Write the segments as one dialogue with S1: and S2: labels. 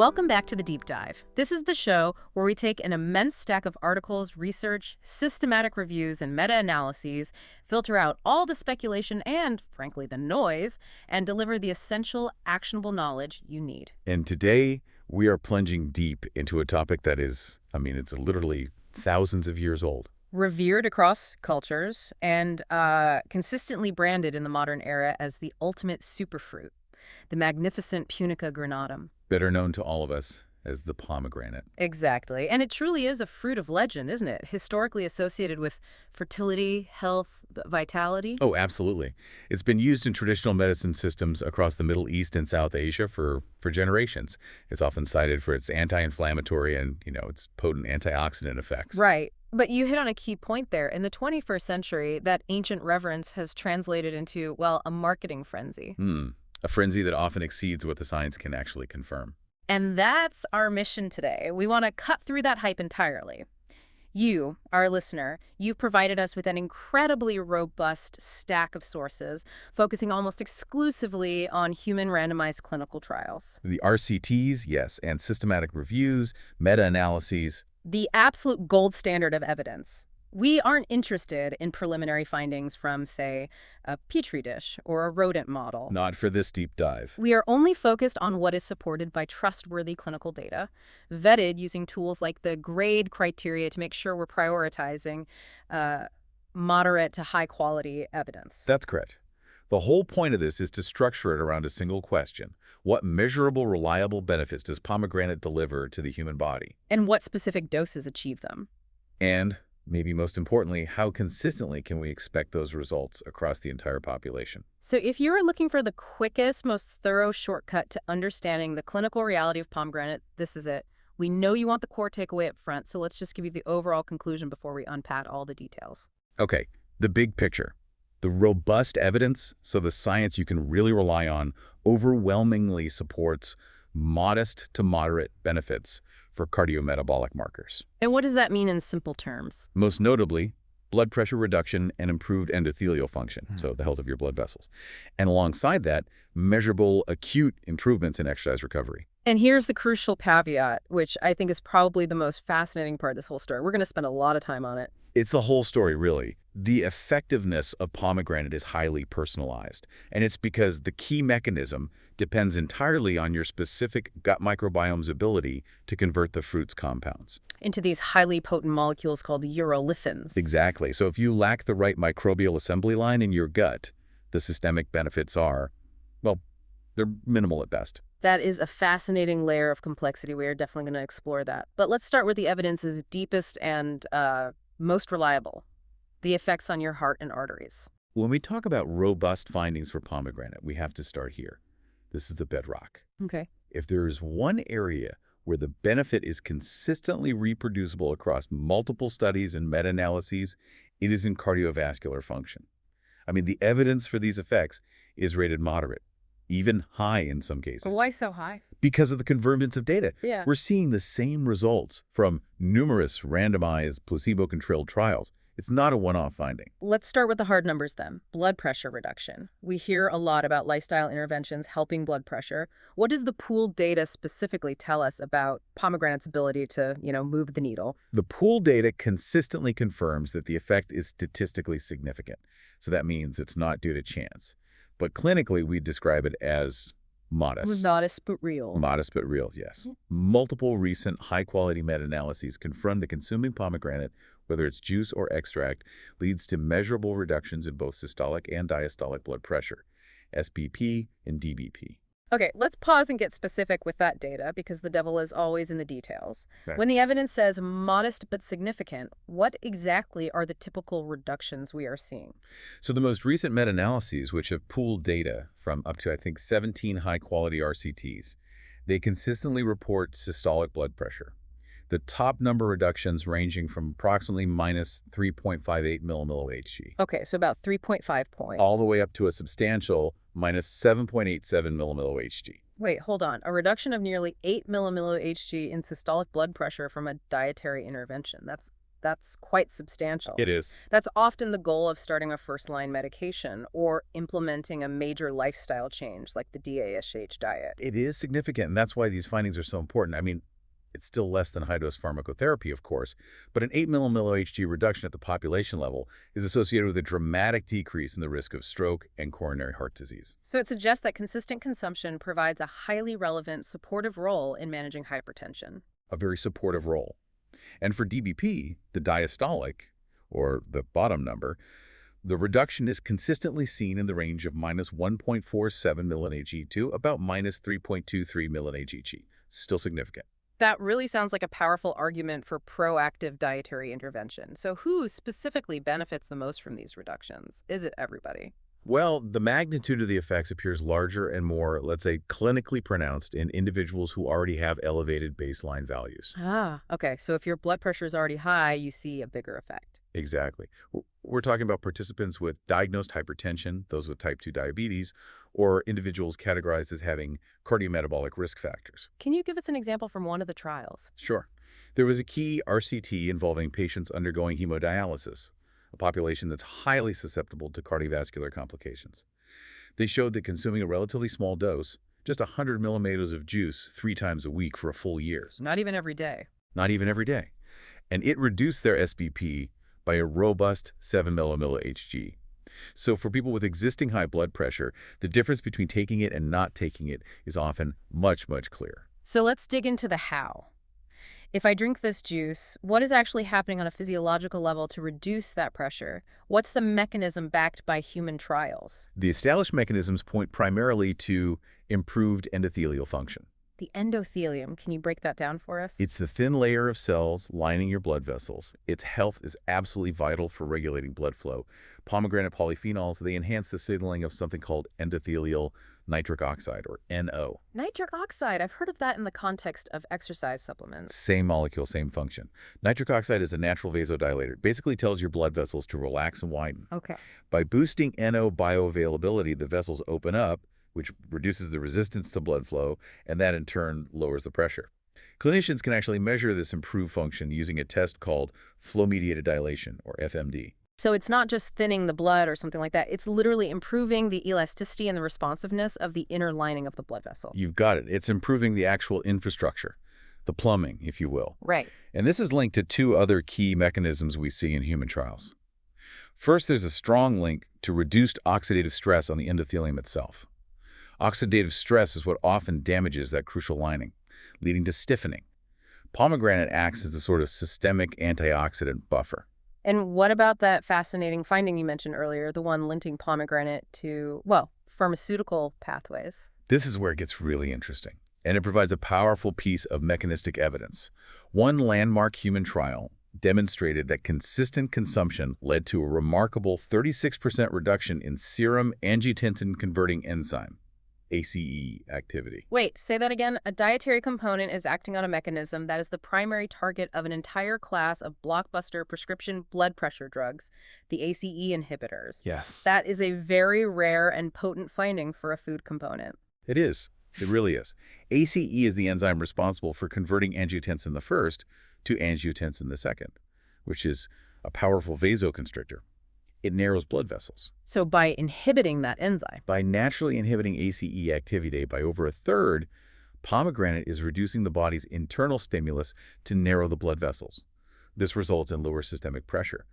S1: Welcome back to The Deep Dive. This is the show where we take an immense stack of articles, research, systematic reviews, and meta-analyses, filter out all the speculation and, frankly, the noise, and deliver the essential, actionable knowledge you need.
S2: And today, we are plunging deep into a topic that is, it's literally thousands of years old.
S1: Revered across cultures and consistently branded in the modern era as the ultimate superfruit, the magnificent Punica granatum.
S2: Better known to all of us as the pomegranate.
S1: Exactly. And it truly is a fruit of legend, isn't it? Historically associated with fertility, health, vitality.
S2: Oh, absolutely. It's been used in traditional medicine systems across the Middle East and South Asia for generations. It's often cited for its anti-inflammatory and, its potent antioxidant effects.
S1: Right. But you hit on a key point there. In the 21st century, that ancient reverence has translated into, well, a marketing frenzy.
S2: A frenzy that often exceeds what the science can actually confirm.
S1: And that's our mission today. We want to cut through that hype entirely. You, our listener, you've provided us with an incredibly robust stack of sources, focusing almost exclusively on human randomized clinical trials.
S2: The RCTs, yes, and systematic reviews, meta-analyses.
S1: The absolute gold standard of evidence. We aren't interested in preliminary findings from, say, a petri dish or a rodent model.
S2: Not for this deep dive.
S1: We are only focused on what is supported by trustworthy clinical data, vetted using tools like the GRADE criteria to make sure we're prioritizing moderate to high-quality evidence.
S2: That's correct. The whole point of this is to structure it around a single question. What measurable, reliable benefits does pomegranate deliver to the human body?
S1: And what specific doses achieve them?
S2: And maybe most importantly, how consistently can we expect those results across the entire population?
S1: So if you're looking for the quickest, most thorough shortcut to understanding the clinical reality of pomegranate, this is it. We know you want the core takeaway up front, so let's just give you the overall conclusion before we unpack all the details.
S2: Okay, the big picture. The robust evidence, so the science you can really rely on, overwhelmingly supports modest to moderate benefits for cardiometabolic markers.
S1: And what does that mean in simple terms?
S2: Most notably, blood pressure reduction and improved endothelial function, so the health of your blood vessels. And alongside that, measurable acute improvements in exercise recovery.
S1: And here's the crucial caveat, which I think is probably the most fascinating part of this whole story. We're going to spend a lot of time on it.
S2: It's the whole story, really. The effectiveness of pomegranate is highly personalized, and it's because the key mechanism depends entirely on your specific gut microbiome's ability to convert the fruit's compounds
S1: into these highly potent molecules called urolithins.
S2: Exactly. So if you lack the right microbial assembly line in your gut, the systemic benefits are, well, they're minimal at best.
S1: That is a fascinating layer of complexity. We are definitely going to explore that. But let's start with the evidence's deepest and most reliable, the effects on your heart and arteries.
S2: When we talk about robust findings for pomegranate, we have to start here. This is the bedrock.
S1: Okay.
S2: If there is one area where the benefit is consistently reproducible across multiple studies and meta-analyses, it is in cardiovascular function. The evidence for these effects is rated moderate, even high in some cases.
S1: Why so high?
S2: Because of the convergence of data.
S1: Yeah.
S2: We're seeing the same results from numerous randomized placebo-controlled trials. It's not a one-off finding.
S1: Let's start with the hard numbers then. Blood pressure reduction. We hear a lot about lifestyle interventions helping blood pressure. What does the pooled data specifically tell us about pomegranate's ability to, move the needle?
S2: The pooled data consistently confirms that the effect is statistically significant. So that means it's not due to chance. But clinically, we describe it as modest.
S1: Modest but real.
S2: Modest but real, yes. Multiple recent high-quality meta-analyses confirm that consuming pomegranate, whether it's juice or extract, leads to measurable reductions in both systolic and diastolic blood pressure, SBP and DBP.
S1: Okay, let's pause and get specific with that data because the devil is always in the details.
S2: Okay.
S1: When the evidence says modest but significant, what exactly are the typical reductions we are seeing?
S2: So the most recent meta-analyses, which have pooled data from up to, 17 high-quality RCTs, they consistently report systolic blood pressure. The top number reductions ranging from approximately minus 3.58 mmHg.
S1: Okay, so about 3.5 points.
S2: All the way up to a substantial minus 7.87 mmHg.
S1: Wait, hold on. A reduction of nearly 8 mmHg in systolic blood pressure from a dietary intervention. That's That's quite substantial.
S2: It is.
S1: That's often the goal of starting a first-line medication or implementing a major lifestyle change like the DASH diet.
S2: It is significant, and that's why these findings are so important. I mean, it's still less than high-dose pharmacotherapy, of course, but an 8 millimole Hg reduction at the population level is associated with a dramatic decrease in the risk of stroke and coronary heart disease.
S1: So it suggests that consistent consumption provides a highly relevant supportive role in managing hypertension.
S2: A very supportive role. And for DBP, the diastolic, or the bottom number, the reduction is consistently seen in the range of -1.47 millinHg to about -3.23 millinHg. Still significant.
S1: That really sounds like a powerful argument for proactive dietary intervention. So who specifically benefits the most from these reductions? Is it everybody?
S2: Well, the magnitude of the effects appears larger and more, let's say, clinically pronounced in individuals who already have elevated baseline values.
S1: Okay. So if your blood pressure is already high, you see a bigger effect.
S2: Exactly. We're talking about participants with diagnosed hypertension, those with type 2 diabetes, or individuals categorized as having cardiometabolic risk factors.
S1: Can you give us an example from one of the trials?
S2: Sure. There was a key RCT involving patients undergoing hemodialysis, a population that's highly susceptible to cardiovascular complications. They showed that consuming a relatively small dose, just 100 milliliters of juice 3 times a week for a full year.
S1: Not even every day.
S2: Not even every day. And it reduced their SBP by a robust 7 millimole Hg. So for people with existing high blood pressure, the difference between taking it and not taking it is often much, much clearer.
S1: So let's dig into the how. If I drink this juice, what is actually happening on a physiological level to reduce that pressure? What's the mechanism backed by human trials?
S2: The established mechanisms point primarily to improved endothelial function.
S1: The endothelium, can you break that down for us?
S2: It's the thin layer of cells lining your blood vessels. Its health is absolutely vital for regulating blood flow. Pomegranate polyphenols, they enhance the signaling of something called endothelial nitric oxide, or NO.
S1: Nitric oxide, I've heard of that in the context of exercise supplements.
S2: Same molecule, same function. Nitric oxide is a natural vasodilator. It basically tells your blood vessels to relax and widen.
S1: Okay.
S2: By boosting NO bioavailability, the vessels open up, which reduces the resistance to blood flow, and that in turn lowers the pressure. Clinicians can actually measure this improved function using a test called flow-mediated dilation, or FMD.
S1: So it's not just thinning the blood or something like that. It's literally improving the elasticity and the responsiveness of the inner lining of the blood vessel.
S2: You've got it. It's improving the actual infrastructure, the plumbing, if you will.
S1: Right.
S2: And this is linked to 2 other key mechanisms we see in human trials. First, there's a strong link to reduced oxidative stress on the endothelium itself. Oxidative stress is what often damages that crucial lining, leading to stiffening. Pomegranate acts as a sort of systemic antioxidant buffer.
S1: And what about that fascinating finding you mentioned earlier, the one linking pomegranate to, well, pharmaceutical pathways?
S2: This is where it gets really interesting, and it provides a powerful piece of mechanistic evidence. One landmark human trial demonstrated that consistent consumption led to a remarkable 36% reduction in serum angiotensin-converting enzyme, ACE activity.
S1: Wait, say that again. A dietary component is acting on a mechanism that is the primary target of an entire class of blockbuster prescription blood pressure drugs, the ACE inhibitors.
S2: Yes.
S1: That is a very rare and potent finding for a food component.
S2: It is. It really is. ACE is the enzyme responsible for converting angiotensin the first to angiotensin the second, which is a powerful vasoconstrictor. It narrows blood vessels.
S1: So by inhibiting that enzyme.
S2: By naturally inhibiting ACE activity by over a third, pomegranate is reducing the body's internal stimulus to narrow the blood vessels. This results in lower systemic pressure.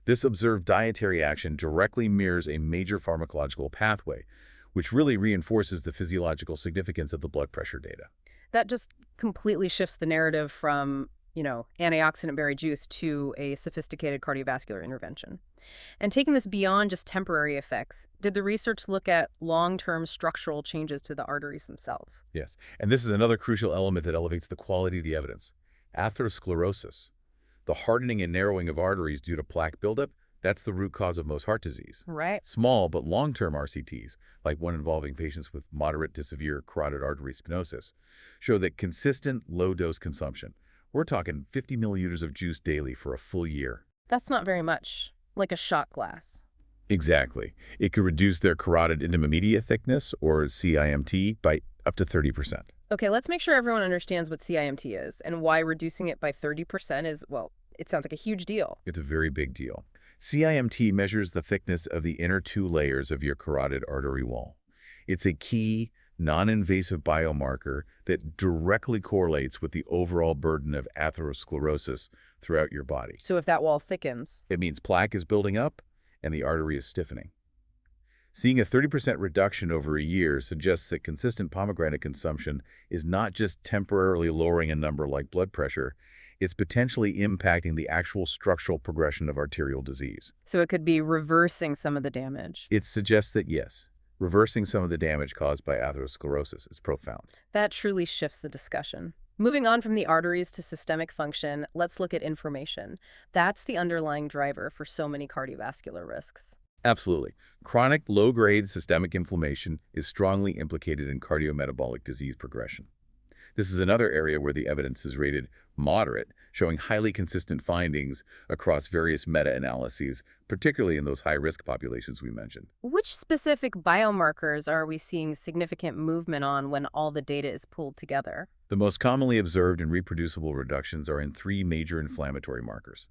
S2: This observed dietary action directly mirrors a major pharmacological pathway, which really reinforces the physiological significance of the blood pressure data.
S1: That just completely shifts the narrative from, antioxidant berry juice to a sophisticated cardiovascular intervention. And taking this beyond just temporary effects, did the research look at long-term structural changes to the arteries themselves?
S2: Yes, and this is another crucial element that elevates the quality of the evidence. Atherosclerosis, the hardening and narrowing of arteries due to plaque buildup, that's the root cause of most heart disease.
S1: Right.
S2: Small but long-term RCTs, like one involving patients with moderate to severe carotid artery stenosis, show that consistent low-dose consumption, we're talking 50 milliliters of juice daily for a full year.
S1: That's not very much, like a shot glass.
S2: Exactly. It could reduce their carotid intima media thickness, or CIMT, by up to 30%.
S1: Okay, let's make sure everyone understands what CIMT is and why reducing it by 30% is, well, It sounds like a huge deal.
S2: It's a very big deal. CIMT measures the thickness of the inner two layers of your carotid artery wall. It's a key, non-invasive biomarker that directly correlates with the overall burden of atherosclerosis throughout your body.
S1: So if that wall thickens.
S2: It means plaque is building up and the artery is stiffening. Seeing a 30% reduction over a year suggests that consistent pomegranate consumption is not just temporarily lowering a number like blood pressure, it's potentially impacting the actual structural progression of arterial disease.
S1: So it could be reversing some of the damage.
S2: It suggests that yes, reversing some of the damage caused by atherosclerosis is profound.
S1: That truly shifts the discussion. Moving on from the arteries to systemic function, let's look at inflammation. That's the underlying driver for so many cardiovascular risks.
S2: Absolutely. Chronic, low-grade systemic inflammation is strongly implicated in cardiometabolic disease progression. This is another area where the evidence is rated moderate, showing highly consistent findings across various meta-analyses, particularly in those high-risk populations we mentioned.
S1: Which specific biomarkers are we seeing significant movement on when all the data is pulled together?
S2: The most commonly observed and reproducible reductions are in three major inflammatory markers: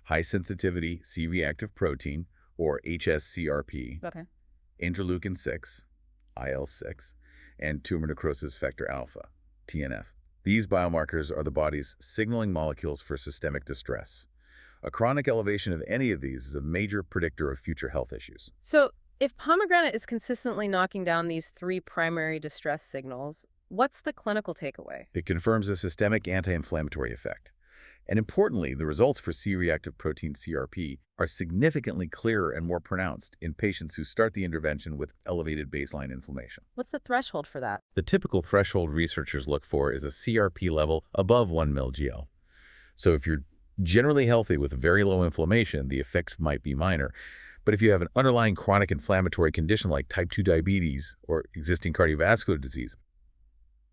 S2: high-sensitivity C-reactive protein, or hsCRP,
S1: Okay.
S2: interleukin-6, IL-6, and tumor necrosis factor alpha, TNF. These biomarkers are the body's signaling molecules for systemic distress. A chronic elevation of any of these is a major predictor of future health issues.
S1: So if pomegranate is consistently knocking down these three primary distress signals, what's the clinical takeaway?
S2: It confirms a systemic anti-inflammatory effect. And importantly, the results for C-reactive protein CRP are significantly clearer and more pronounced in patients who start the intervention with elevated baseline inflammation.
S1: What's the threshold for that?
S2: The typical threshold researchers look for is a CRP level above 1 mg/gl. So if you're generally healthy with very low inflammation, the effects might be minor. But if you have an underlying chronic inflammatory condition like type 2 diabetes or existing cardiovascular disease,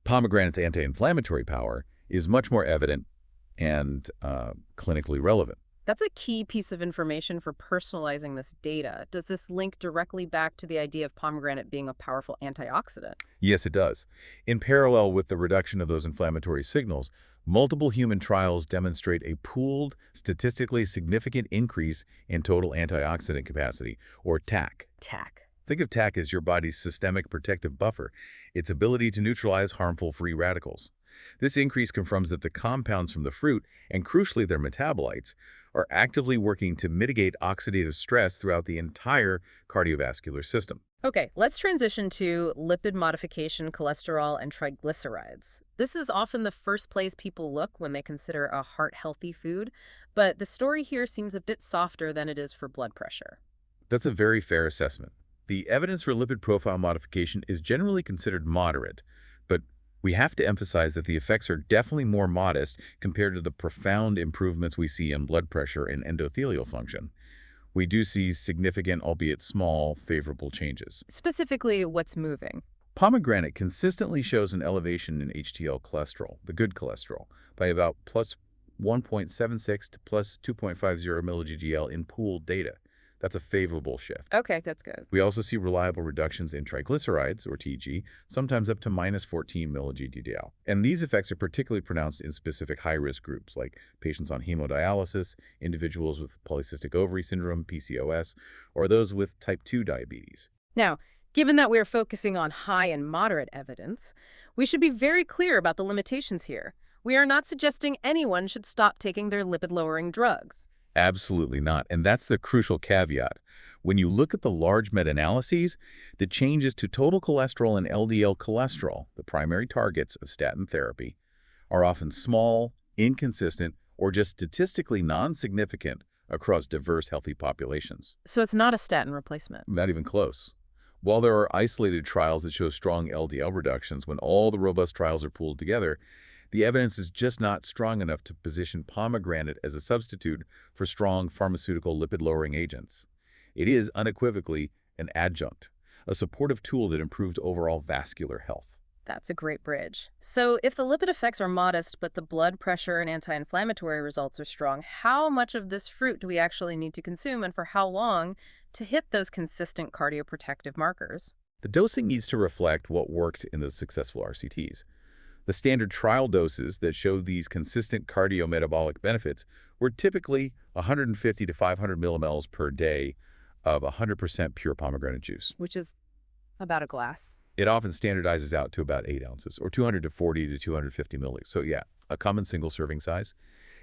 S2: pomegranate's anti-inflammatory power is much more evident and clinically relevant.
S1: That's a key piece of information for personalizing this data. Does this link directly back to the idea of pomegranate being a powerful antioxidant?
S2: Yes, it does. In parallel with the reduction of those inflammatory signals, multiple human trials demonstrate a pooled, statistically significant increase in total antioxidant capacity, or TAC.
S1: TAC.
S2: Think of TAC as your body's systemic protective buffer, its ability to neutralize harmful free radicals. This increase confirms that the compounds from the fruit, and crucially their metabolites, are actively working to mitigate oxidative stress throughout the entire cardiovascular system.
S1: Okay, let's transition to lipid modification, cholesterol, and triglycerides. This is often the first place people look when they consider a heart-healthy food, but the story here seems a bit softer than it is for blood pressure.
S2: That's a very fair assessment. The evidence for lipid profile modification is generally considered moderate, but we have to emphasize that the effects are definitely more modest compared to the profound improvements we see in blood pressure and endothelial function. We do see significant, albeit small, favorable changes.
S1: Specifically, what's moving?
S2: Pomegranate consistently shows an elevation in HDL cholesterol, the good cholesterol, by about plus 1.76 to plus 2.50 mg/gl in pooled data. That's a favorable shift.
S1: Okay, that's good.
S2: We also see reliable reductions in triglycerides, or TG, sometimes up to minus 14 mg/dl. And these effects are particularly pronounced in specific high-risk groups, like patients on hemodialysis, individuals with polycystic ovary syndrome, PCOS, or those with type 2 diabetes.
S1: Now, given that we're focusing on high and moderate evidence, we should be very clear about the limitations here. We are not suggesting anyone should stop taking their lipid-lowering drugs.
S2: Absolutely not. And that's the crucial caveat. When you look at the large meta-analyses, the changes to total cholesterol and LDL cholesterol, the primary targets of statin therapy, are often small, inconsistent, or just statistically non-significant across diverse healthy populations.
S1: So it's not a statin replacement.
S2: Not even close. While there are isolated trials that show strong LDL reductions when all the robust trials are pooled together, the evidence is just not strong enough to position pomegranate as a substitute for strong pharmaceutical lipid-lowering agents. It is unequivocally an adjunct, a supportive tool that improved overall vascular health.
S1: That's a great bridge. So if the lipid effects are modest, but the blood pressure and anti-inflammatory results are strong, how much of this fruit do we actually need to consume, and for how long to hit those consistent cardioprotective markers?
S2: The dosing needs to reflect what worked in the successful RCTs. The standard trial doses that show these consistent cardiometabolic benefits were typically 150 to 500 millimoles per day of 100% pure pomegranate juice.
S1: Which is about a glass.
S2: It often standardizes out to about 8 ounces, or 240 to 250 milliliters. So yeah, a common single serving size.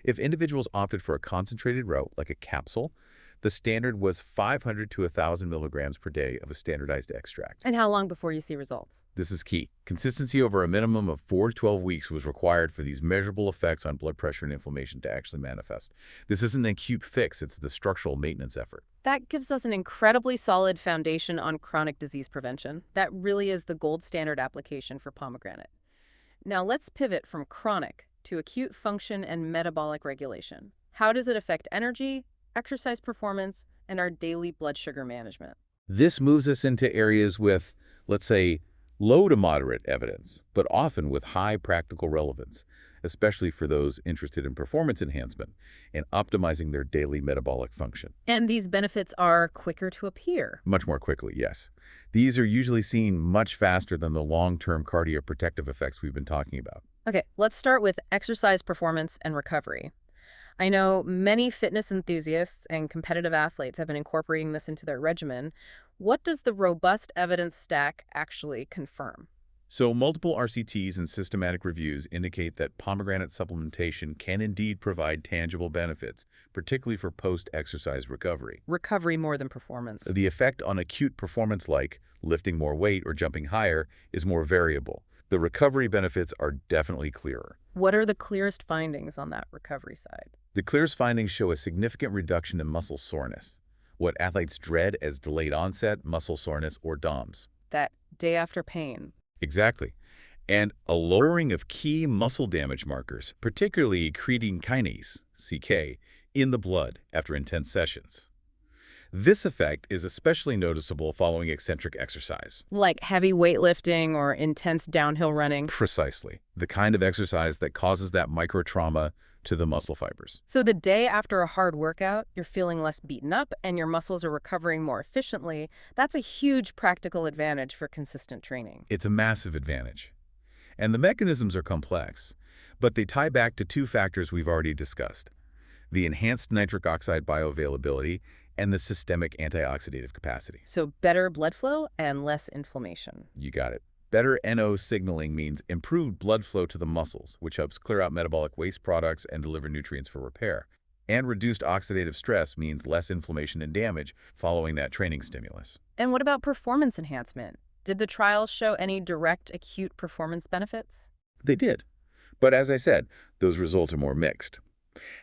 S2: If individuals opted for a concentrated route, like a capsule, the standard was 500 to 1,000 milligrams per day of a standardized extract.
S1: And how long before you see results?
S2: This is key. Consistency over a minimum of 4 to 12 weeks was required for these measurable effects on blood pressure and inflammation to actually manifest. This isn't an acute fix, it's the structural maintenance effort.
S1: That gives us an incredibly solid foundation on chronic disease prevention. That really is the gold standard application for pomegranate. Now let's pivot from chronic to acute function and metabolic regulation. How does it affect energy, exercise performance, and our daily blood sugar management?
S2: This moves us into areas with, let's say, low to moderate evidence, but often with high practical relevance, especially for those interested in performance enhancement and optimizing their daily metabolic function.
S1: And these benefits are quicker to appear.
S2: Much more quickly, yes. These are usually seen much faster than the long-term cardioprotective effects we've been talking about.
S1: Okay, let's start with exercise performance and recovery. I know many fitness enthusiasts and competitive athletes have been incorporating this into their regimen. What does the robust evidence stack actually confirm?
S2: So multiple RCTs and systematic reviews indicate that pomegranate supplementation can indeed provide tangible benefits, particularly for post-exercise recovery.
S1: Recovery more than performance.
S2: The effect on acute performance, like lifting more weight or jumping higher, is more variable. The recovery benefits are definitely clearer.
S1: What are the clearest findings on that recovery side?
S2: The clearest findings show a significant reduction in muscle soreness, what athletes dread as delayed onset muscle soreness, or DOMS.
S1: That day after pain.
S2: Exactly. And a lowering of key muscle damage markers, particularly creatine kinase, CK, in the blood after intense sessions. This effect is especially noticeable following eccentric exercise.
S1: Like heavy weightlifting or intense downhill running.
S2: Precisely. The kind of exercise that causes that microtrauma to the muscle fibers.
S1: So the day after a hard workout, you're feeling less beaten up and your muscles are recovering more efficiently. That's a huge practical advantage for consistent training.
S2: It's a massive advantage. And the mechanisms are complex, but they tie back to 2 factors we've already discussed: the enhanced nitric oxide bioavailability and the systemic antioxidative capacity.
S1: So better blood flow and less inflammation.
S2: You got it. Better NO signaling means improved blood flow to the muscles, which helps clear out metabolic waste products and deliver nutrients for repair. And reduced oxidative stress means less inflammation and damage following that training stimulus.
S1: And what about performance enhancement? Did the trials show any direct acute performance benefits?
S2: They did. But as I said, those results are more mixed.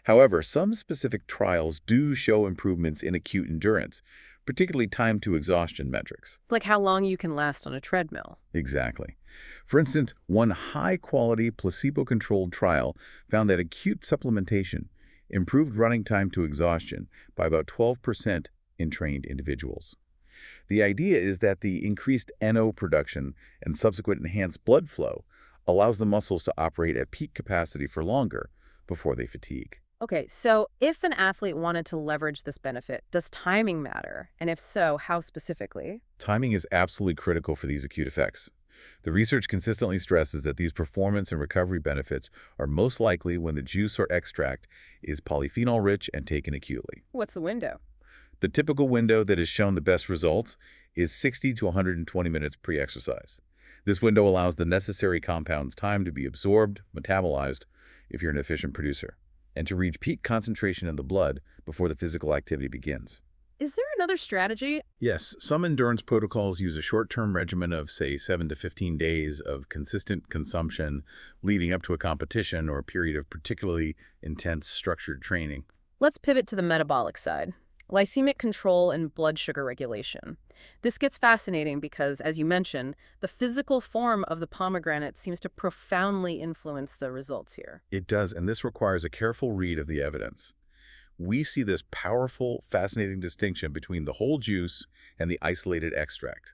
S2: However, some specific trials do show improvements in acute endurance, particularly time to exhaustion metrics.
S1: Like how long you can last on a treadmill.
S2: Exactly. For instance, one high-quality placebo-controlled trial found that acute supplementation improved running time to exhaustion by about 12% in trained individuals. The idea is that the increased NO production and subsequent enhanced blood flow allows the muscles to operate at peak capacity for longer before they fatigue.
S1: Okay, so if an athlete wanted to leverage this benefit, does timing matter? And if so, how specifically?
S2: Timing is absolutely critical for these acute effects. The research consistently stresses that these performance and recovery benefits are most likely when the juice or extract is polyphenol-rich and taken acutely.
S1: What's the window?
S2: The typical window that has shown the best results is 60 to 120 minutes pre-exercise. This window allows the necessary compounds time to be absorbed, metabolized, if you're an efficient producer, and to reach peak concentration in the blood before the physical activity begins.
S1: Is there another strategy?
S2: Yes, some endurance protocols use a short-term regimen of, say, 7 to 15 days of consistent consumption leading up to a competition or a period of particularly intense structured training.
S1: Let's pivot to the metabolic side. Glycemic control and blood sugar regulation. This gets fascinating because, as you mentioned, the physical form of the pomegranate seems to profoundly influence the results here.
S2: It does, and this requires a careful read of the evidence. We see this powerful, fascinating distinction between the whole juice and the isolated extract.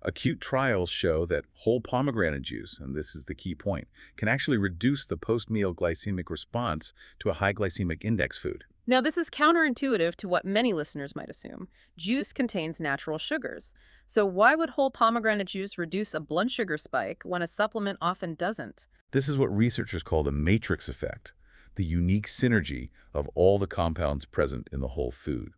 S2: Acute trials show that whole pomegranate juice, and this is the key point, can actually reduce the post-meal glycemic response to a high glycemic index food.
S1: Now, this is counterintuitive to what many listeners might assume. Juice contains natural sugars. So why would whole pomegranate juice reduce a blood sugar spike when a supplement often doesn't?
S2: This is what researchers call the matrix effect, the unique synergy of all the compounds present in the whole food.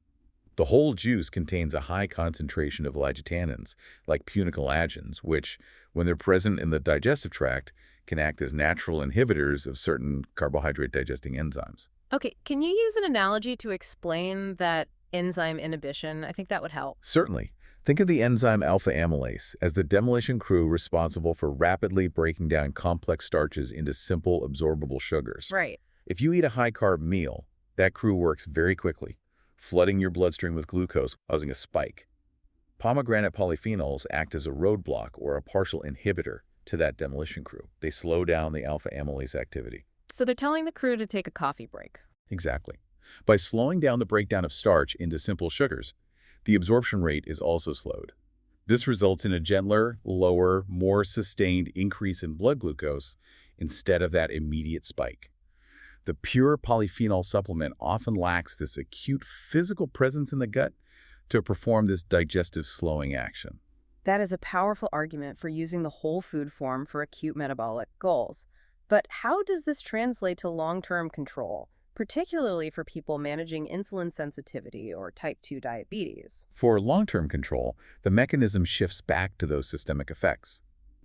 S2: The whole juice contains a high concentration of ellagic, like punicalagins, which, when they're present in the digestive tract, can act as natural inhibitors of certain carbohydrate-digesting enzymes.
S1: Okay, can you use an analogy to explain that enzyme inhibition? I think that would help.
S2: Certainly. Think of the enzyme alpha amylase as the demolition crew responsible for rapidly breaking down complex starches into simple, absorbable sugars.
S1: Right.
S2: If you eat a high-carb meal, that crew works very quickly, flooding your bloodstream with glucose, causing a spike. Pomegranate polyphenols act as a roadblock or a partial inhibitor to that demolition crew. They slow down the alpha amylase activity.
S1: So they're telling the crew to take a coffee break.
S2: Exactly. By slowing down the breakdown of starch into simple sugars, the absorption rate is also slowed. This results in a gentler, lower, more sustained increase in blood glucose instead of that immediate spike. The pure polyphenol supplement often lacks this acute physical presence in the gut to perform this digestive slowing action.
S1: That is a powerful argument for using the whole food form for acute metabolic goals. But how does this translate to long-term control, particularly for people managing insulin sensitivity or type 2 diabetes?
S2: For long-term control, the mechanism shifts back to those systemic effects.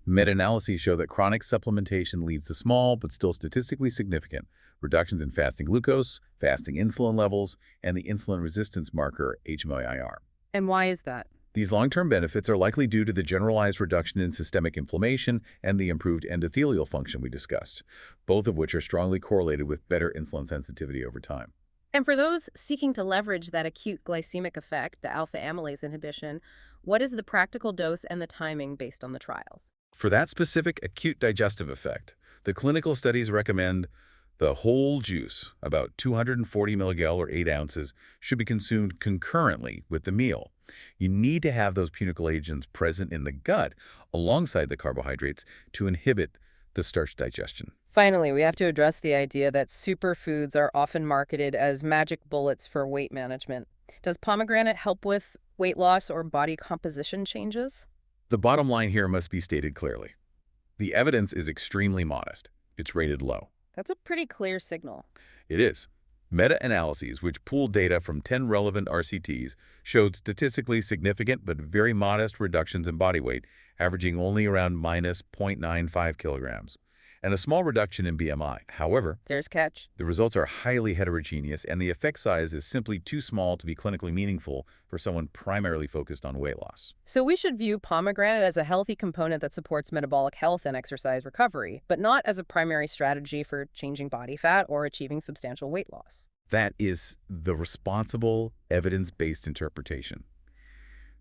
S2: Meta-analyses show that chronic supplementation leads to small but still statistically significant reductions in fasting glucose, fasting insulin levels, and the insulin resistance marker HMOIR.
S1: And why is that?
S2: These long-term benefits are likely due to the generalized reduction in systemic inflammation and the improved endothelial function we discussed, both of which are strongly correlated with better insulin sensitivity over time.
S1: And for those seeking to leverage that acute glycemic effect, the alpha amylase inhibition, what is the practical dose and the timing based on the trials?
S2: For that specific acute digestive effect, the clinical studies recommend the whole juice, about 240 mg or 8 ounces, should be consumed concurrently with the meal. You need to have those punicalagins present in the gut alongside the carbohydrates to inhibit the starch digestion.
S1: Finally, we have to address the idea that superfoods are often marketed as magic bullets for weight management. Does pomegranate help with weight loss or body composition changes?
S2: The bottom line here must be stated clearly. The evidence is extremely modest. It's rated low.
S1: That's a pretty clear signal.
S2: It is. Meta-analyses, which pooled data from 10 relevant RCTs, showed statistically significant but very modest reductions in body weight, averaging only around minus 0.95 kilograms, and a small reduction in BMI. However,
S1: There's catch.
S2: the results are highly heterogeneous, and the effect size is simply too small to be clinically meaningful for someone primarily focused on weight loss.
S1: So we should view pomegranate as a healthy component that supports metabolic health and exercise recovery, but not as a primary strategy for changing body fat or achieving substantial weight loss.
S2: That is the responsible, evidence-based interpretation.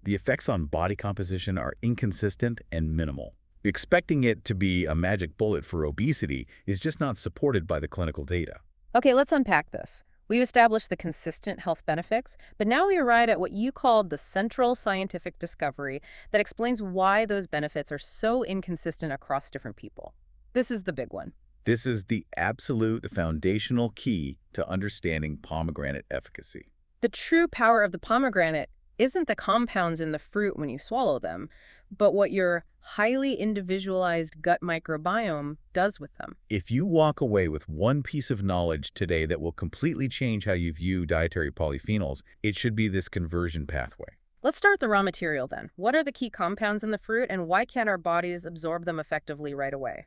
S2: The effects on body composition are inconsistent and minimal. Expecting it to be a magic bullet for obesity is just not supported by the clinical data.
S1: Okay, let's unpack this. We've established the consistent health benefits, but now we arrive at what you called the central scientific discovery that explains why those benefits are so inconsistent across different people. This is the big one.
S2: This is the absolute foundational key to understanding pomegranate efficacy.
S1: The true power of the pomegranate isn't the compounds in the fruit when you swallow them, but what your highly individualized gut microbiome does with them.
S2: If you walk away with one piece of knowledge today that will completely change how you view dietary polyphenols, it should be this conversion pathway.
S1: Let's start with the raw material then. What are the key compounds in the fruit, and why can't our bodies absorb them effectively right away?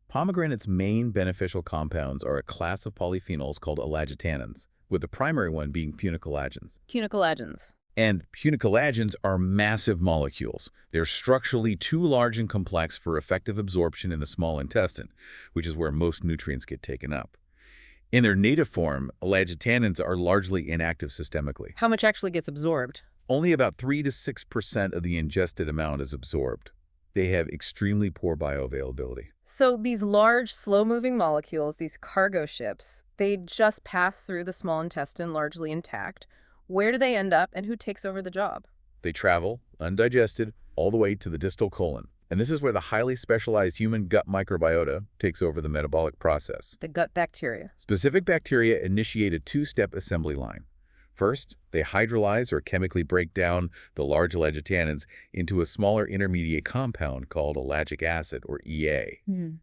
S2: Pomegranate's main beneficial compounds are a class of polyphenols called ellagic, with the primary one being punicalagins.
S1: Punicalagins.
S2: And punicalagins are massive molecules. They're structurally too large and complex for effective absorption in the small intestine, which is where most nutrients get taken up. In their native form, ellagic are largely inactive systemically.
S1: How much actually gets absorbed?
S2: Only about 3 to 6% of the ingested amount is absorbed. They have extremely poor bioavailability.
S1: So these large, slow-moving molecules, these cargo ships, they just pass through the small intestine largely intact. Where do they end up, and who takes over the job?
S2: They travel, undigested, all the way to the distal colon, And this is where the highly specialized human gut microbiota takes over the metabolic process.
S1: The gut bacteria.
S2: Specific bacteria initiate a two-step assembly line. First, they hydrolyze or chemically break down the large ellagic into a smaller intermediate compound called ellagic acid, or EA.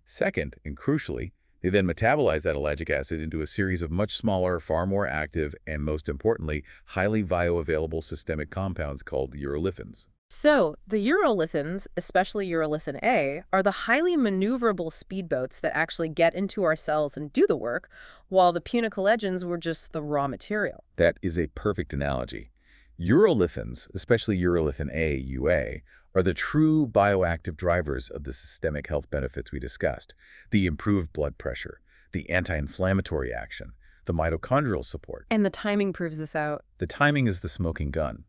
S2: Second, and crucially, they then metabolize that ellagic acid into a series of much smaller, far more active, and most importantly, highly bioavailable systemic compounds called urolithins.
S1: So, the urolithins, especially urolithin A, are the highly maneuverable speedboats that actually get into our cells and do the work, while the punicalagins were just the raw material.
S2: That is a perfect analogy. Urolithins, especially urolithin A, UA, are the true bioactive drivers of the systemic health benefits we discussed: the improved blood pressure, the anti-inflammatory action, the mitochondrial support.
S1: And the timing proves this out.
S2: The timing is the smoking gun.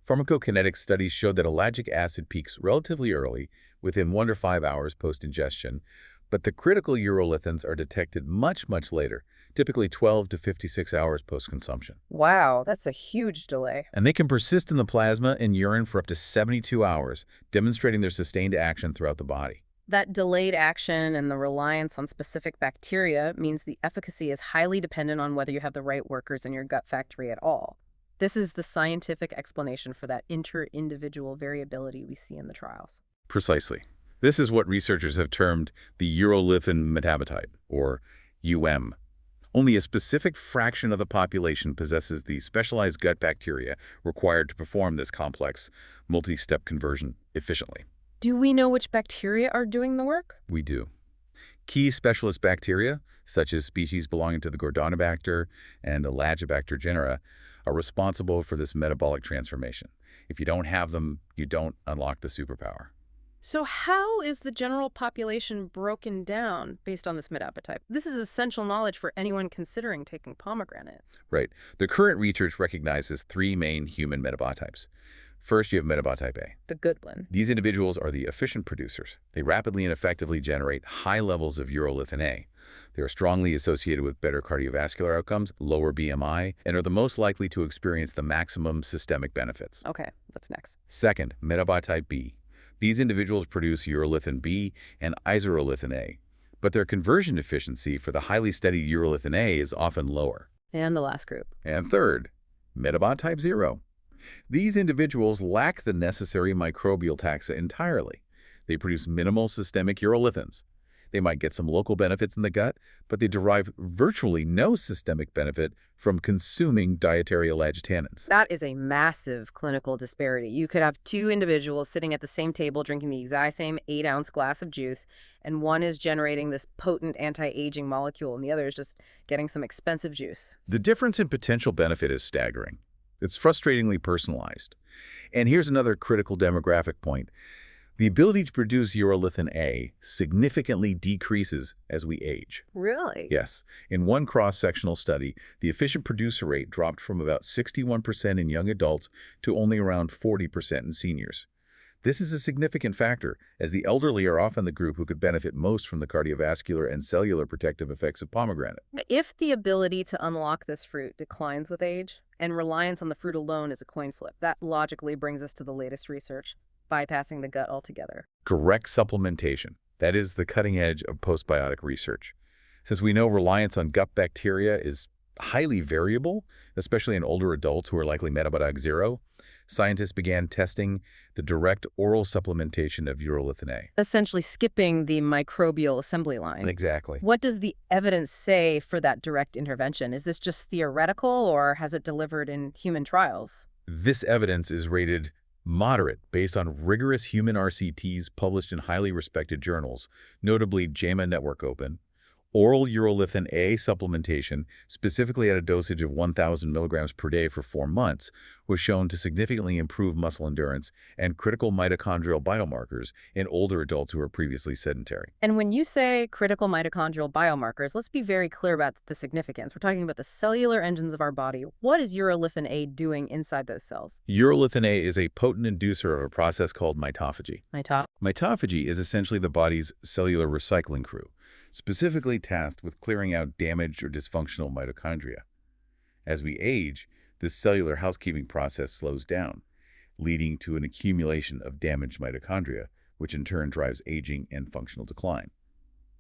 S2: Pharmacokinetic studies showed that ellagic acid peaks relatively early, within 1 to 5 hours post-ingestion, but the critical urolithins are detected much, much later, typically 12 to 56 hours post-consumption.
S1: Wow, that's a huge delay.
S2: And they can persist in the plasma and urine for up to 72 hours, demonstrating their sustained action throughout the body.
S1: That delayed action and the reliance on specific bacteria means the efficacy is highly dependent on whether you have the right workers in your gut factory at all. This is the scientific explanation for that inter-individual variability we see in the trials.
S2: Precisely. This is what researchers have termed the urolithin metabotype, or UM. Only a specific fraction of the population possesses the specialized gut bacteria required to perform this complex, multi-step conversion efficiently.
S1: Do we know which bacteria are doing the work?
S2: We do. Key specialist bacteria, such as species belonging to the Gordonobacter and Elagibacter genera, are responsible for this metabolic transformation. If you don't have them, you don't unlock the superpower.
S1: So how is the general population broken down based on this metabotype? This is essential knowledge for anyone considering taking pomegranate.
S2: Right. The current research recognizes 3 main human metabotypes. First, you have Metabotype A.
S1: The good one.
S2: These individuals are the efficient producers. They rapidly and effectively generate high levels of urolithin A. They are strongly associated with better cardiovascular outcomes, lower BMI, and are the most likely to experience the maximum systemic benefits.
S1: Okay, what's next?
S2: Second, Metabotype B. These individuals produce urolithin B and isorolithin A, but their conversion efficiency for the highly studied urolithin A is often lower.
S1: And the last group.
S2: And third, Metabotype 0. These individuals lack the necessary microbial taxa entirely. They produce minimal systemic urolithins. They might get some local benefits in the gut, but they derive virtually no systemic benefit from consuming dietary ellagic.
S1: That is a massive clinical disparity. You could have 2 individuals sitting at the same table drinking the exact same 8-ounce glass of juice, and one is generating this potent anti-aging molecule, and the other is just getting some expensive juice.
S2: The difference in potential benefit is staggering. It's frustratingly personalized. And here's another critical demographic point. The ability to produce urolithin A significantly decreases as we age.
S1: Really?
S2: Yes. In one cross-sectional study, the efficient producer rate dropped from about 61% in young adults to only around 40% in seniors. This is a significant factor, as the elderly are often the group who could benefit most from the cardiovascular and cellular protective effects of pomegranate.
S1: If the ability to unlock this fruit declines with age, and reliance on the fruit alone is a coin flip, that logically brings us to the latest research, bypassing the gut altogether.
S2: Correct supplementation. That is the cutting edge of postbiotic research. Since we know reliance on gut bacteria is highly variable, especially in older adults who are likely metabolic 0, scientists began testing the direct oral supplementation of urolithin A.
S1: Essentially skipping the microbial assembly line.
S2: Exactly.
S1: What does the evidence say for that direct intervention? Is this just theoretical, or has it delivered in human trials?
S2: This evidence is rated moderate based on rigorous human RCTs published in highly respected journals, notably JAMA Network Open. Oral urolithin A supplementation, specifically at a dosage of 1,000 milligrams per day for 4 months, was shown to significantly improve muscle endurance and critical mitochondrial biomarkers in older adults who were previously sedentary.
S1: And when you say critical mitochondrial biomarkers, let's be very clear about the significance. We're talking about the cellular engines of our body. What is urolithin A doing inside those cells?
S2: Urolithin A is a potent inducer of a process called mitophagy. Mitophagy is essentially the body's cellular recycling crew, specifically tasked with clearing out damaged or dysfunctional mitochondria. As we age, this cellular housekeeping process slows down, leading to an accumulation of damaged mitochondria, which in turn drives aging and functional decline.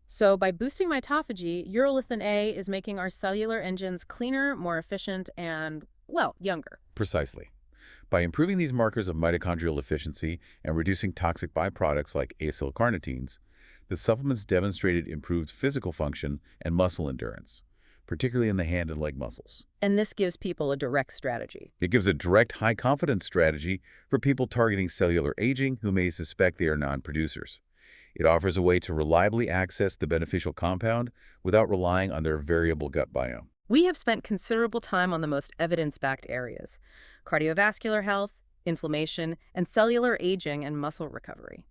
S1: So by boosting mitophagy, urolithin A is making our cellular engines cleaner, more efficient, and, well, younger.
S2: Precisely. By improving these markers of mitochondrial efficiency and reducing toxic byproducts like acylcarnitines, the supplements demonstrated improved physical function and muscle endurance, particularly in the hand and leg muscles.
S1: And this gives people a direct strategy.
S2: It gives a direct, high-confidence strategy for people targeting cellular aging who may suspect they are non-producers. It offers a way to reliably access the beneficial compound without relying on their variable gut biome.
S1: We have spent considerable time on the most evidence-backed areas: cardiovascular health, inflammation, and cellular aging and muscle recovery.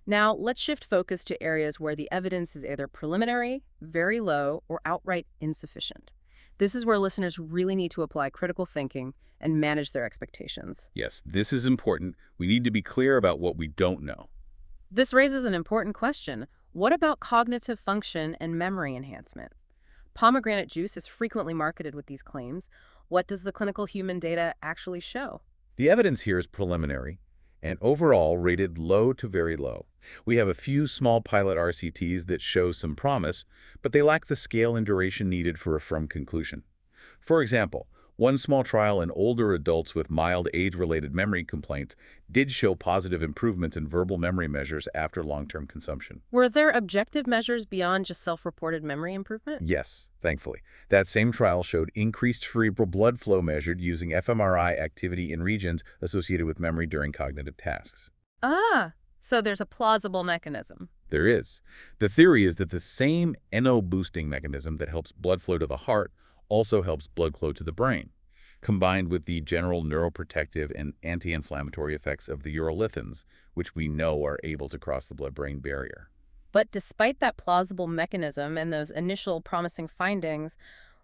S1: Now, let's shift focus to areas where the evidence is either preliminary, very low, or outright insufficient. This is where listeners really need to apply critical thinking and manage their expectations.
S2: Yes, this is important. We need to be clear about what we don't know.
S1: This raises an important question. What about cognitive function and memory enhancement? Pomegranate juice is frequently marketed with these claims. What does the clinical human data actually show?
S2: The evidence here is preliminary and overall rated low to very low. We have a few small pilot RCTs that show some promise, but they lack the scale and duration needed for a firm conclusion. For example, one small trial in older adults with mild age-related memory complaints did show positive improvements in verbal memory measures after long-term consumption.
S1: Were there objective measures beyond just self-reported memory improvement?
S2: Yes, thankfully. That same trial showed increased cerebral blood flow measured using fMRI activity in regions associated with memory during cognitive tasks.
S1: Ah, so there's a plausible mechanism.
S2: There is. The theory is that the same NO-boosting mechanism that helps blood flow to the heart also helps blood flow to the brain, combined with the general neuroprotective and anti-inflammatory effects of the urolithins, which we know are able to cross the blood-brain barrier.
S1: But despite that plausible mechanism and those initial promising findings,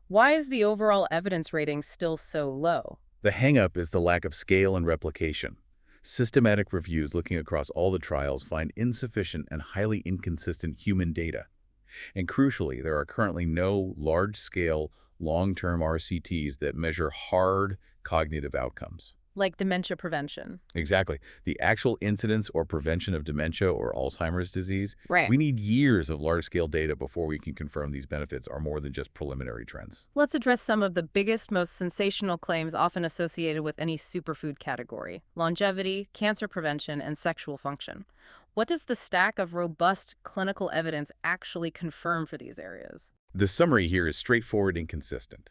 S1: why is the overall evidence rating still so low?
S2: The hang-up is the lack of scale and replication. Systematic reviews looking across all the trials find insufficient and highly inconsistent human data. And crucially, there are currently no large-scale, long-term RCTs that measure hard cognitive outcomes.
S1: Like dementia prevention.
S2: Exactly. The actual incidence or prevention of dementia or Alzheimer's disease.
S1: Right.
S2: We need years of large-scale data before we can confirm these benefits are more than just preliminary trends.
S1: Let's address some of the biggest, most sensational claims often associated with any superfood category: longevity, cancer prevention, and sexual function. What does the stack of robust clinical evidence actually confirm for these areas?
S2: The summary here is straightforward and consistent.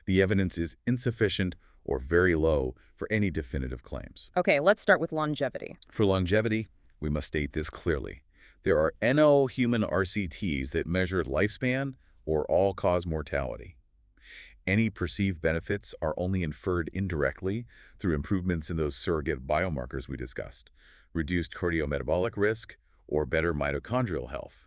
S2: The evidence is insufficient or very low for any definitive claims.
S1: Okay, let's start with longevity.
S2: For longevity, we must state this clearly. There are NO human RCTs that measure lifespan or all-cause mortality. Any perceived benefits are only inferred indirectly through improvements in those surrogate biomarkers we discussed, reduced cardiometabolic risk, or better mitochondrial health.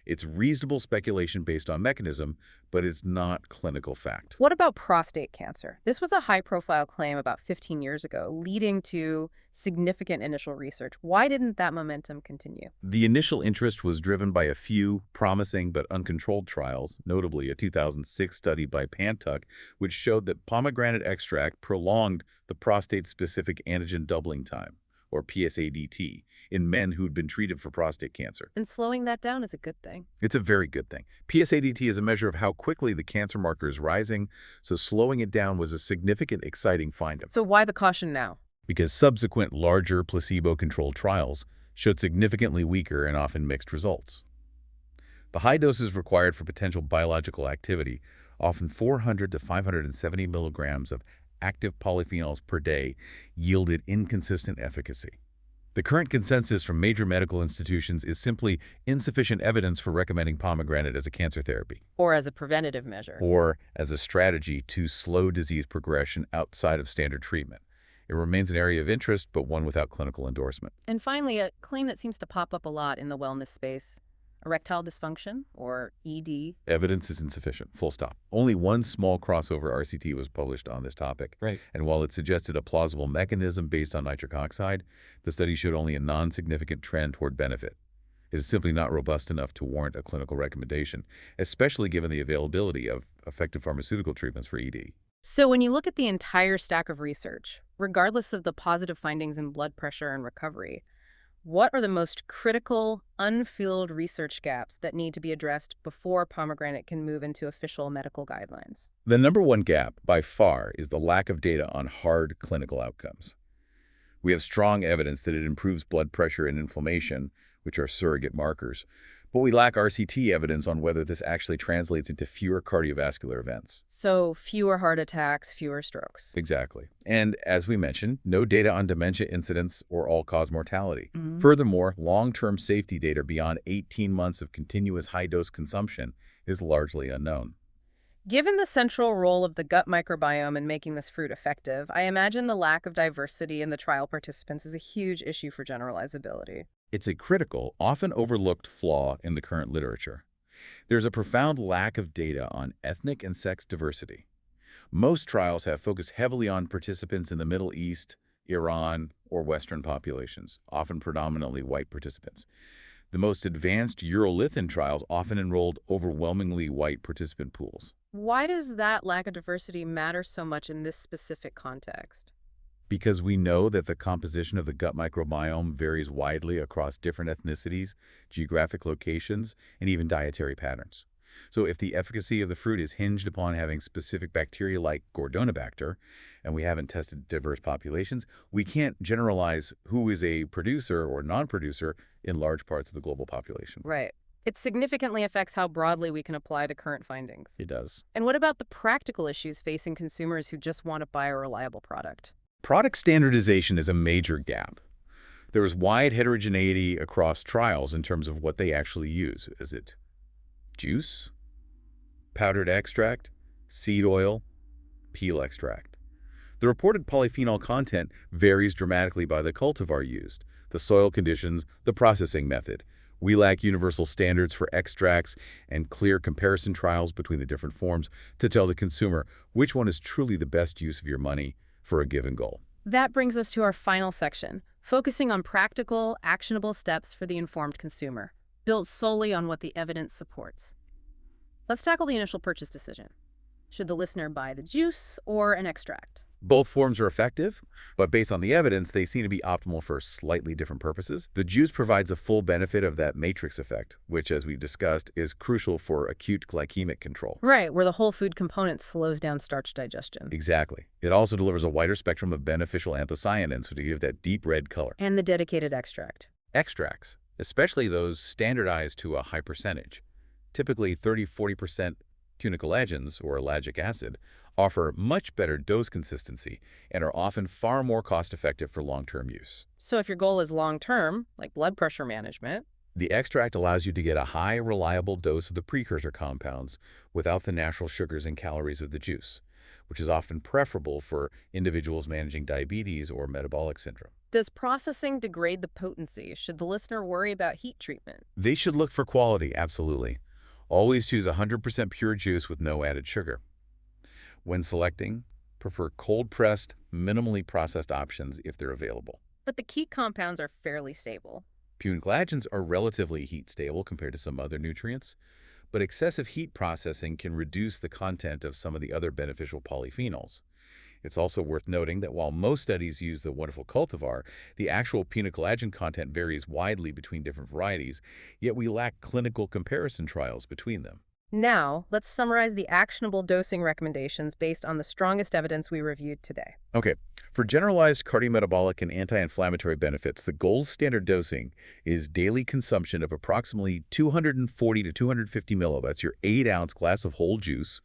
S2: It's reasonable speculation based on mechanism, but it's not clinical fact.
S1: What about prostate cancer? This was a high-profile claim about 15 years ago, leading to significant initial research. Why didn't that momentum continue?
S2: The initial interest was driven by a few promising but uncontrolled trials, notably a 2006 study by Pantuck, which showed that pomegranate extract prolonged the prostate-specific antigen doubling time, or PSADT, in men who'd been treated for prostate cancer.
S1: And slowing that down is a good thing.
S2: It's a very good thing. PSADT is a measure of how quickly the cancer marker is rising, so slowing it down was a significant, exciting finding.
S1: So why the caution now?
S2: Because subsequent larger placebo-controlled trials showed significantly weaker and often mixed results. The high doses required for potential biological activity, often 400 to 570 milligrams of active polyphenols per day, yielded inconsistent efficacy. The current consensus from major medical institutions is simply insufficient evidence for recommending pomegranate as a cancer therapy.
S1: Or as a preventative measure.
S2: Or as a strategy to slow disease progression outside of standard treatment. It remains an area of interest, but one without clinical endorsement.
S1: And finally, a claim that seems to pop up a lot in the wellness space: erectile dysfunction, or ED.
S2: Evidence is insufficient, full stop. Only one small crossover RCT was published on this topic.
S3: Right.
S2: And while it suggested a plausible mechanism based on nitric oxide, the study showed only a non-significant trend toward benefit. It is simply not robust enough to warrant a clinical recommendation, especially given the availability of effective pharmaceutical treatments for ED.
S1: So when you look at the entire stack of research, regardless of the positive findings in blood pressure and recovery, What are the most critical, unfilled research gaps that need to be addressed before pomegranate can move into official medical guidelines?
S2: The number one gap, by far, is the lack of data on hard clinical outcomes. We have strong evidence that it improves blood pressure and inflammation, which are surrogate markers, but we lack RCT evidence on whether this actually translates into fewer cardiovascular events.
S1: So fewer heart attacks, fewer strokes.
S2: Exactly. And as we mentioned, no data on dementia incidence or all-cause mortality.
S1: Mhm.
S2: Furthermore, long-term safety data beyond 18 months of continuous high-dose consumption is largely unknown.
S1: Given the central role of the gut microbiome in making this fruit effective, I imagine the lack of diversity in the trial participants is a huge issue for generalizability.
S2: It's a critical, often overlooked flaw in the current literature. There's a profound lack of data on ethnic and sex diversity. Most trials have focused heavily on participants in the Middle East, Iran, or Western populations, often predominantly white participants. The most advanced urolithin trials often enrolled overwhelmingly white participant pools.
S1: Why does that lack of diversity matter so much in this specific context?
S2: Because we know that the composition of the gut microbiome varies widely across different ethnicities, geographic locations, and even dietary patterns. So if the efficacy of the fruit is hinged upon having specific bacteria like Gordonobacter, and we haven't tested diverse populations, we can't generalize who is a producer or non-producer in large parts of the global population.
S1: Right. It significantly affects how broadly we can apply the current findings.
S2: It does.
S1: And what about the practical issues facing consumers who just want to buy a reliable product?
S2: Product standardization is a major gap. There is wide heterogeneity across trials in terms of what they actually use. Is it juice, powdered extract, seed oil, peel extract? The reported polyphenol content varies dramatically by the cultivar used, the soil conditions, the processing method. We lack universal standards for extracts and clear comparison trials between the different forms to tell the consumer which one is truly the best use of your money for a given goal.
S1: That brings us to our final section, focusing on practical, actionable steps for the informed consumer, built solely on what the evidence supports. Let's tackle the initial purchase decision. Should the listener buy the juice or an extract?
S2: Both forms are effective, but based on the evidence, they seem to be optimal for slightly different purposes. The juice provides the full benefit of that matrix effect, which, as we discussed, is crucial for acute glycemic control.
S1: Right, where the whole food component slows down starch digestion.
S2: Exactly. It also delivers a wider spectrum of beneficial anthocyanins to give that deep red color.
S1: And the dedicated extract.
S2: Extracts, especially those standardized to a high percentage, typically 30–40% Punicalagins, or ellagic acid, offer much better dose consistency and are often far more cost-effective for long-term use.
S1: So if your goal is long-term, like blood pressure management,
S2: the extract allows you to get a high, reliable dose of the precursor compounds without the natural sugars and calories of the juice, which is often preferable for individuals managing diabetes or metabolic syndrome.
S1: does processing degrade the potency? Should the listener worry about heat treatment?
S2: They should look for quality, absolutely. Always choose 100% pure juice with no added sugar. When selecting, prefer cold-pressed, minimally processed options if they're available.
S1: But the key compounds are fairly stable.
S2: Punicalagins are relatively heat-stable compared to some other nutrients, but excessive heat processing can reduce the content of some of the other beneficial polyphenols. It's also worth noting that while most studies use the wonderful cultivar, the actual punicalagin content varies widely between different varieties, yet we lack clinical comparison trials between them.
S1: Now, let's summarize the actionable dosing recommendations based on the strongest evidence we reviewed today.
S2: Okay, for generalized cardiometabolic and anti-inflammatory benefits, the gold standard dosing is daily consumption of approximately 240 to 250 ml, that's your 8-ounce glass of whole juice,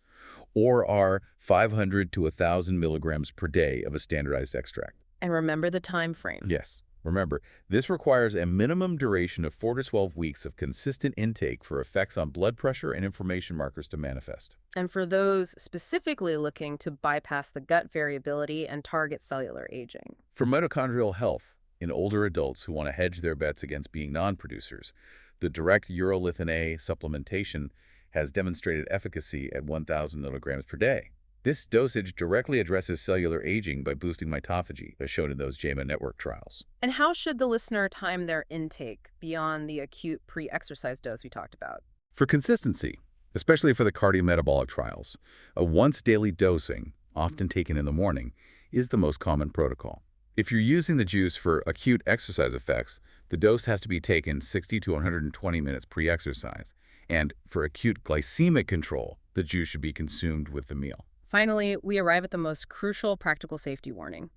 S2: or our 500 to 1,000 milligrams per day of a standardized extract.
S1: And remember the time frame.
S2: Yes. Remember, this requires a minimum duration of 4 to 12 weeks of consistent intake for effects on blood pressure and inflammation markers to manifest.
S1: And for those specifically looking to bypass the gut variability and target cellular aging.
S2: For mitochondrial health in older adults who want to hedge their bets against being non-producers, the direct urolithin A supplementation has demonstrated efficacy at 1,000 milligrams per day. This dosage directly addresses cellular aging by boosting mitophagy, as shown in those JAMA network trials.
S1: And how should the listener time their intake beyond the acute pre-exercise dose we talked about?
S2: For consistency, especially for the cardiometabolic trials, a once-daily dosing, often taken in the morning, is the most common protocol. If you're using the juice for acute exercise effects, the dose has to be taken 60 to 120 minutes pre-exercise. And for acute glycemic control, the juice should be consumed with the meal.
S1: Finally, we arrive at the most crucial practical safety warning.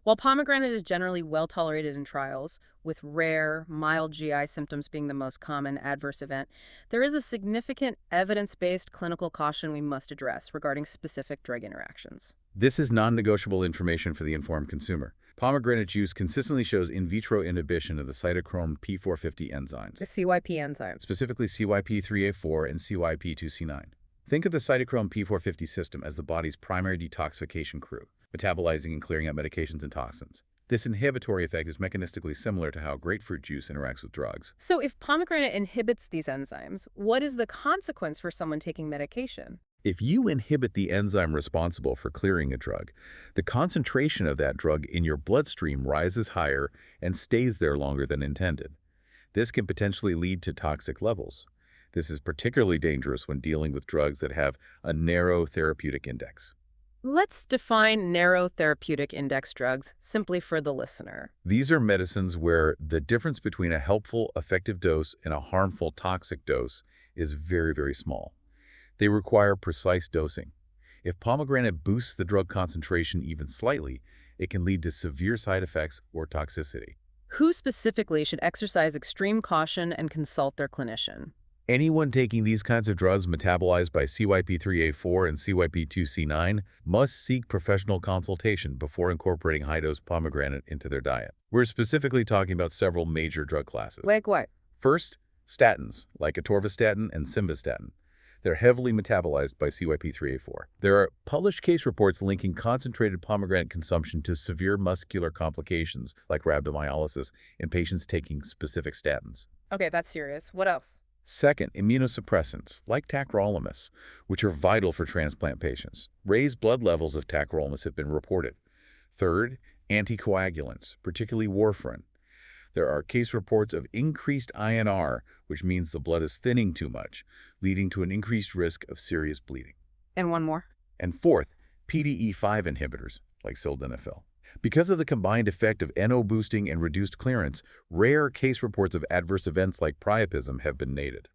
S1: While pomegranate is generally well tolerated in trials, with rare, mild GI symptoms being the most common adverse event, there is a significant evidence-based clinical caution we must address regarding specific drug interactions.
S2: This is non-negotiable information for the informed consumer. Pomegranate juice consistently shows in vitro inhibition of the cytochrome P450 enzymes,
S1: The CYP enzyme.
S2: specifically CYP3A4 and CYP2C9. Think of the cytochrome P450 system as the body's primary detoxification crew, metabolizing and clearing out medications and toxins. This inhibitory effect is mechanistically similar to how grapefruit juice interacts with drugs.
S1: So if pomegranate inhibits these enzymes, what is the consequence for someone taking medication?
S2: If you inhibit the enzyme responsible for clearing a drug, the concentration of that drug in your bloodstream rises higher and stays there longer than intended. This can potentially lead to toxic levels. This is particularly dangerous when dealing with drugs that have a narrow therapeutic index.
S1: Let's define narrow therapeutic index drugs simply for the listener.
S2: These are medicines where the difference between a helpful, effective dose and a harmful, toxic dose is very, very small. They require precise dosing. If pomegranate boosts the drug concentration even slightly, it can lead to severe side effects or toxicity.
S1: Who specifically should exercise extreme caution and consult their clinician?
S2: Anyone taking these kinds of drugs metabolized by CYP3A4 and CYP2C9 must seek professional consultation before incorporating high-dose pomegranate into their diet. We're specifically talking about several major drug classes.
S1: Like what?
S2: First, statins, like atorvastatin and simvastatin. They're heavily metabolized by CYP3A4. There are published case reports linking concentrated pomegranate consumption to severe muscular complications like rhabdomyolysis in patients taking specific statins.
S1: Okay, that's serious. What else?
S2: Second, immunosuppressants, like tacrolimus, which are vital for transplant patients. Raised blood levels of tacrolimus have been reported. Third, anticoagulants, particularly warfarin. There are case reports of increased INR, which means the blood is thinning too much, leading to an increased risk of serious bleeding.
S1: And one more.
S2: And fourth, PDE5 inhibitors, like sildenafil. Because of the combined effect of NO boosting and reduced clearance, rare case reports of adverse events like priapism have been noted.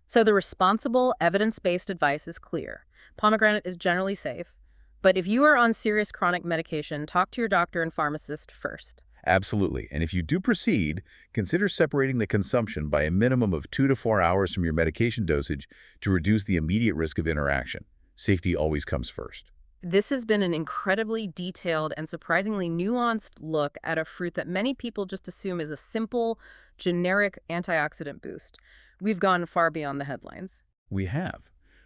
S1: So the responsible, evidence-based advice is clear. Pomegranate is generally safe, but if you are on serious chronic medication, talk to your doctor and pharmacist first.
S2: Absolutely. And if you do proceed, consider separating the consumption by a minimum of 2 to 4 hours from your medication dosage to reduce the immediate risk of interaction. Safety always comes first.
S1: This has been an incredibly detailed and surprisingly nuanced look at a fruit that many people just assume is a simple, generic antioxidant boost. We've gone far beyond the headlines.
S2: We have.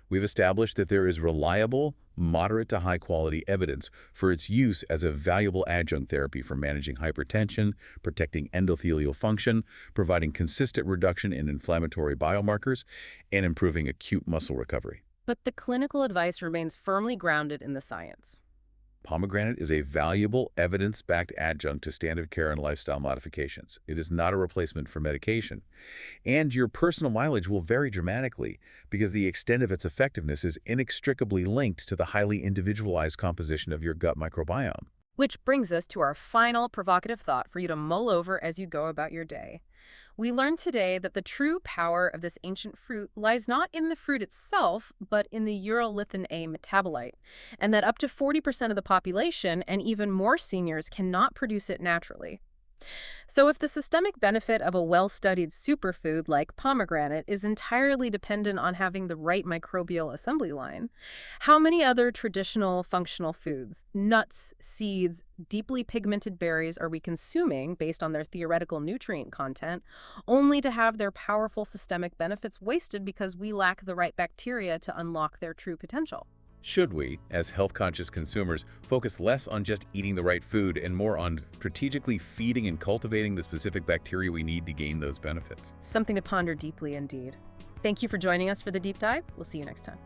S2: We've established that there is reliable, moderate to high-quality evidence for its use as a valuable adjunct therapy for managing hypertension, protecting endothelial function, providing consistent reduction in inflammatory biomarkers, and improving acute muscle recovery.
S1: But the clinical advice remains firmly grounded in the science.
S2: Pomegranate is a valuable, evidence-backed adjunct to standard care and lifestyle modifications. It is not a replacement for medication. And your personal mileage will vary dramatically because the extent of its effectiveness is inextricably linked to the highly individualized composition of your gut microbiome.
S1: Which brings us to our final provocative thought for you to mull over as you go about your day. We learned today that the true power of this ancient fruit lies not in the fruit itself, but in the Urolithin A metabolite, and that up to 40% of the population and even more seniors cannot produce it naturally. So if the systemic benefit of a well-studied superfood like pomegranate is entirely dependent on having the right microbial assembly line, how many other traditional functional foods, nuts, seeds, deeply pigmented berries are we consuming based on their theoretical nutrient content, only to have their powerful systemic benefits wasted because we lack the right bacteria to unlock their true potential?
S2: Should we, as health-conscious consumers, focus less on just eating the right food and more on strategically feeding and cultivating the specific bacteria we need to gain those benefits?
S1: Something to ponder deeply indeed. Thank you for joining us for the deep dive. We'll see you next time.